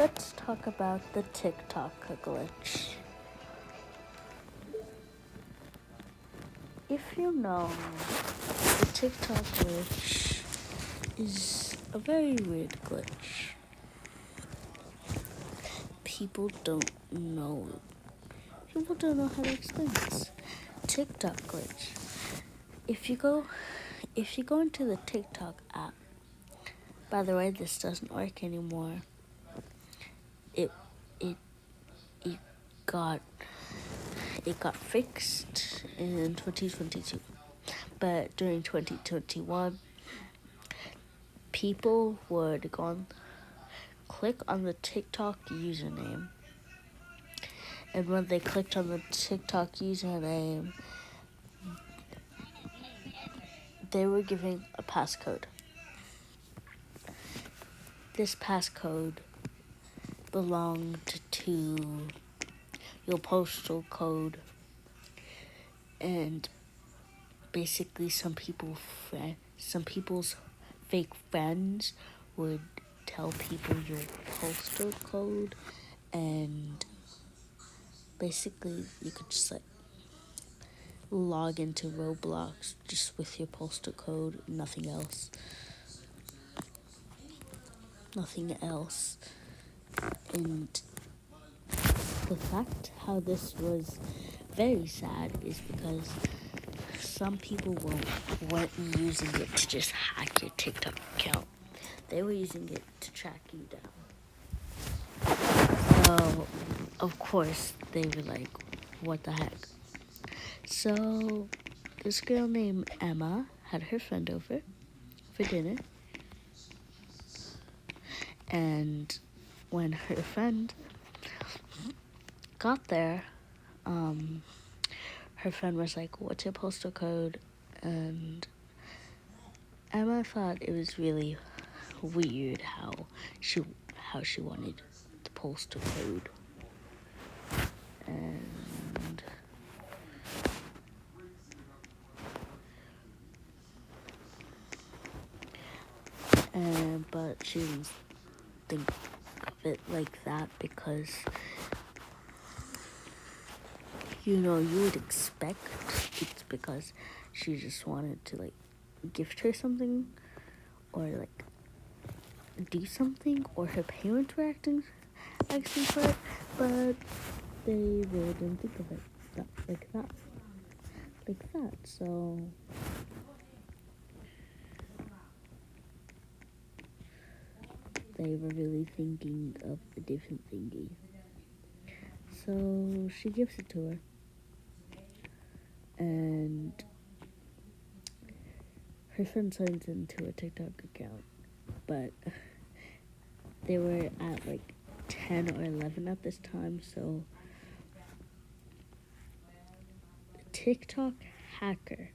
let's talk about the TikTok glitch. If you know, the TikTok glitch is a very weird glitch. People don't know. People don't know how to explain this. TikTok glitch. If you go into the TikTok app, by the way, this doesn't work anymore. It got fixed in 2022, but during 2021, people would click on the TikTok username, and when they clicked on the TikTok username, they were giving a passcode. This passcode belonged to your postal code, and basically some people's fake friends would tell people your postal code, and basically you could just log into Roblox just with your postal code, nothing else. And the fact how this was very sad is because some people weren't using it to just hack your TikTok account. They were using it to track you down. So, of course, they were like, what the heck? So, this girl named Emma had her friend over for dinner. And when her friend got there, her friend was like, what's your postal code? And Emma thought it was really weird how she wanted the postal code. But she didn't think of it like that because, you would expect it's because she just wanted to gift her something or do something, or her parents were asking for it, but they really didn't think of it like that. So they were really thinking of a different thingy. So she gives it to her, and her friend signs into a TikTok account, but they were at 10 or 11 at this time, so the TikTok hacker,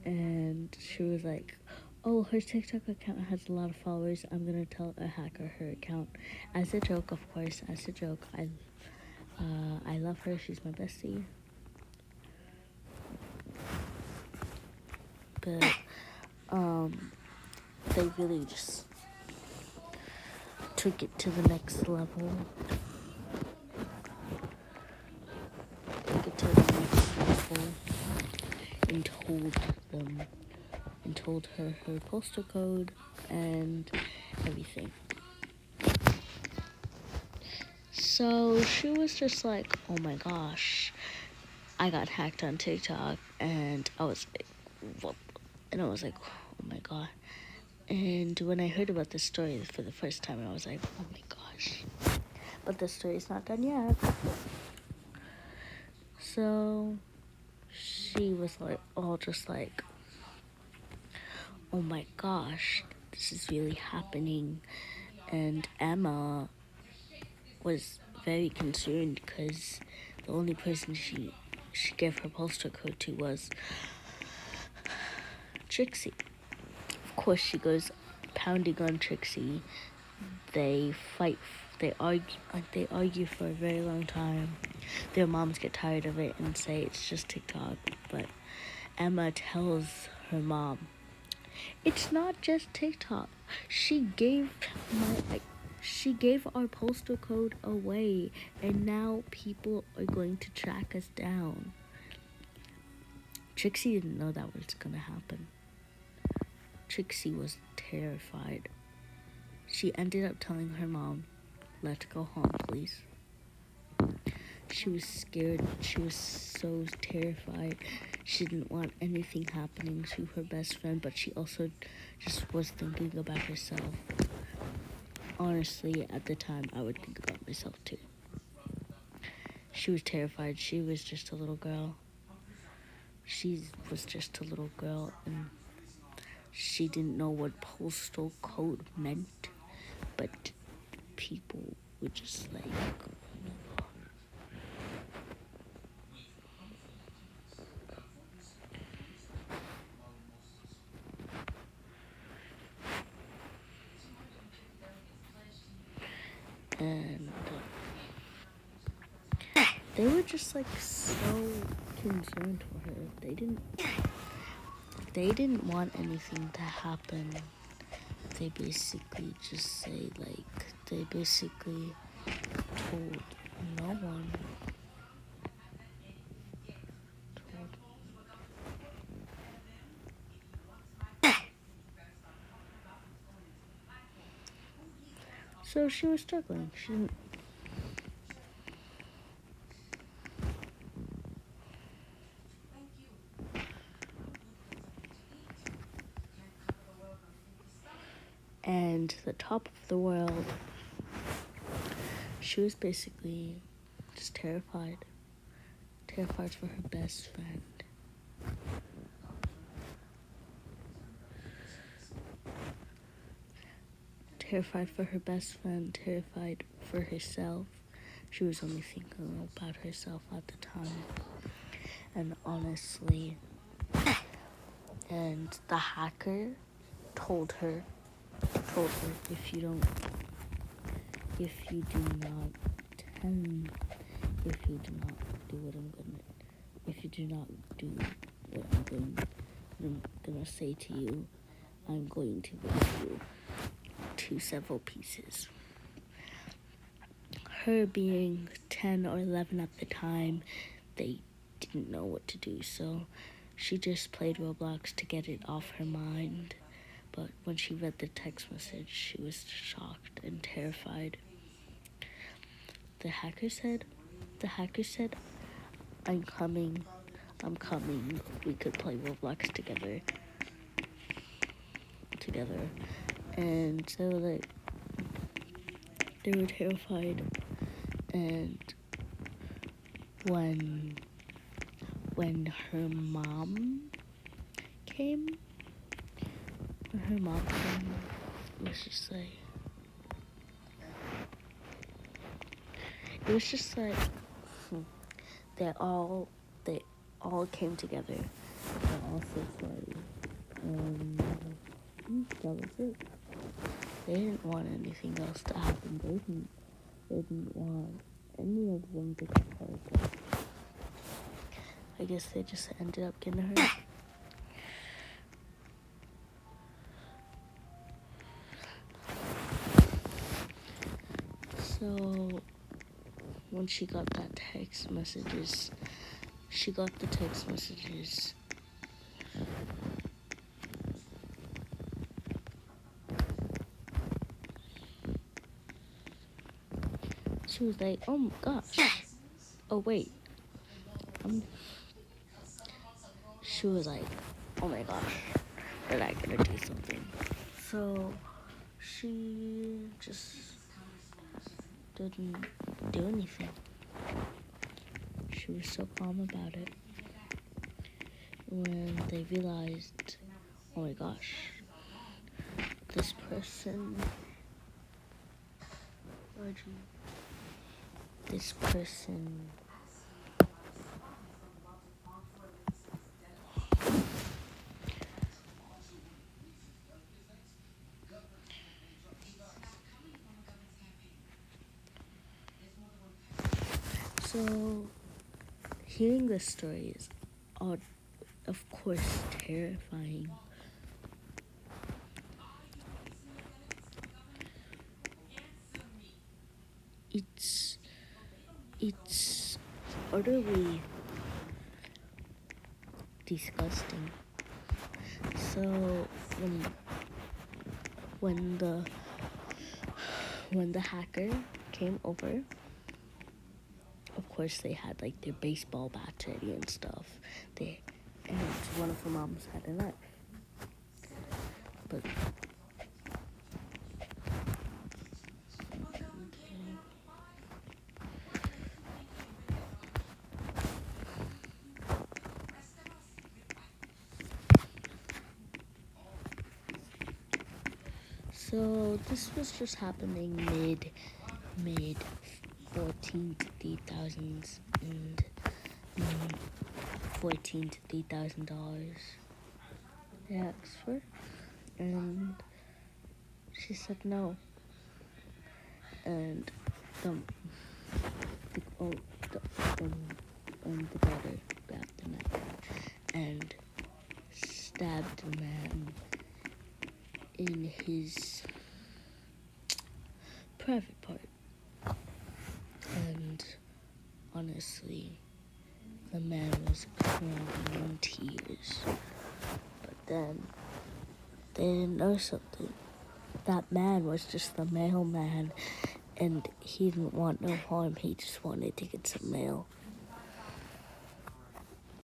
and she was like, oh, her TikTok account has a lot of followers, I'm gonna tell a hacker her account. As a joke, of course, I love her, she's my bestie. But they really just took it to the next level. And told her postal code and everything. So she was just like, oh my gosh, I got hacked on TikTok, and I was like, what? And I was like, oh my god. And when I heard about this story for the first time, I was like, oh my gosh. But the story's not done yet. So she was just like, oh my gosh, this is really happening. And Emma was very concerned because the only person she gave her postal code to was Trixie. Of course, she goes pounding on Trixie. They fight. They argue for a very long time. Their moms get tired of it and say it's just TikTok. But Emma tells her mom, it's not just TikTok. She gave She gave our postal code away, and now people are going to track us down. Trixie didn't know that was gonna happen. Trixie was terrified. She ended up telling her mom, "Let's go home, please." She was scared. She was so terrified. She didn't want anything happening to her best friend, but she also just was thinking about herself. Honestly, at the time, I would think about myself too. She was terrified. She was just a little girl. She was just a little girl, and she didn't know what postal code meant, but people were just like, and they were just like so concerned for her. They didn't want anything to happen. They basically they basically told no one. So she was struggling. She didn't. And the top of the world, she was basically just terrified. Terrified for her best friend. Terrified for her best friend, terrified for herself. She was only thinking about herself at the time. And honestly, and the hacker told her, if you do not do what I'm gonna say to you, I'm going to break you to several pieces. Her being 10 or 11 at the time, they didn't know what to do, so she just played Roblox to get it off her mind. But when she read the text message, she was shocked and terrified. The hacker said, I'm coming. We could play Roblox together. And so they were terrified. And when her mom came, it was just like they all came together. They're all so sorry. And that was it. They didn't want anything else to happen. They didn't want any of them to get hurt. I guess they just ended up getting hurt. So when she got the text messages. She was like, oh my gosh. Oh wait. She was like, oh my gosh. They're not gonna do something. So she just didn't do anything. She was so calm about it. When they realized, oh my gosh, this person, so hearing this story is, of course, terrifying. it's utterly disgusting. So when the when the hacker came over, of course they had like their baseball bats ready and stuff. And one of the moms had a knife. But so this was just happening mid 14 to 3,000s and 14 to $3,000 they asked for, and she said no. And the daughter grabbed the knife and stabbed the man in his private part. And honestly, the man was crying in tears. But then they didn't know something. That man was just the mailman, and he didn't want no harm. He just wanted to get some mail.